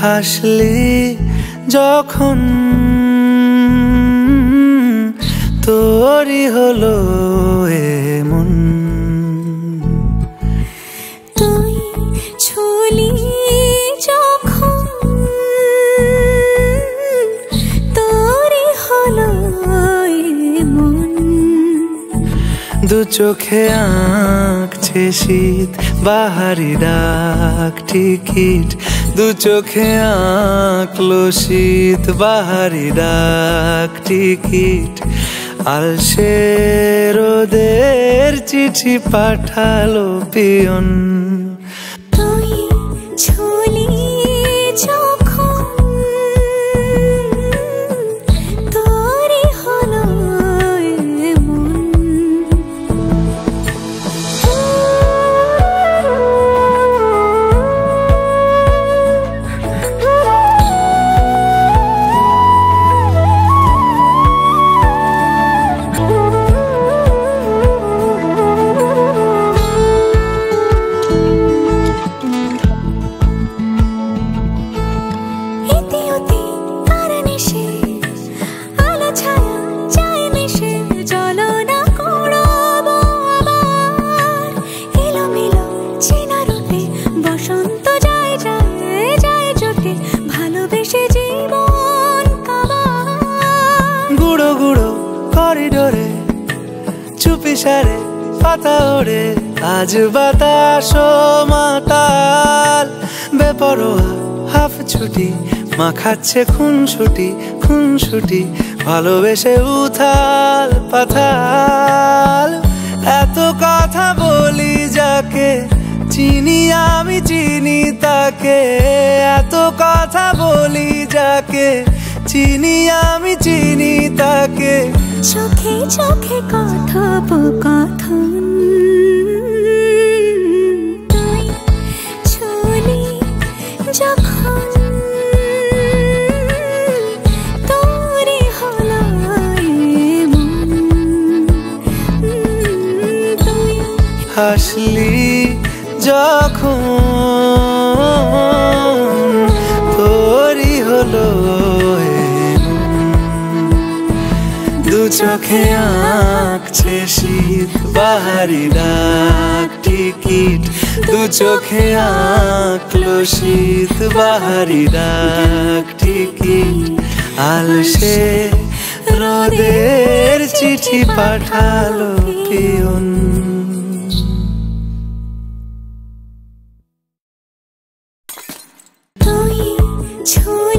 হাসলি যখন তোরই হলো এমন, তুই ছুলি যখন তোরই হলো এমন। দু চোখে আঁকছে শীত বাহারি ডাক টিকিট, দু চোখে আঁকলো শীত বাহারি ডাক টিকিট। আলসে রোদের চিঠি পাঠালো পিয়ন, তুই ছুলি যখন তোরই হলো এমন। গুঁড়ো গুঁড়ো করিডোরে চুপি সারে পাতা ওড়ে, আজ বাতাস মাতাল বেপরোয়া হাফ ছুটি, মাখাচ্ছে খুনসুটি খুনসুটি, ভালোবেসে উথাল পাথাল। এত কথা বলি যাকে চিনি আমি চিনি তাকে, এত কথা বলি যাকে চিনি আমি চিনি তাকে। চোখে চোখে কথোপকথন, তুই ছুলি যখন তোরই হলো এমন। তুই হাসলি যখন তোরই হলো দু চোখে আঁকছে শীত বাহারি ডাক টিকিট, দু চোখে আঁকলো শীত বাহারি ডাক টিকিট। আলসে রোদের চিঠি পাঠালো পিয়ন। তুই ছুলি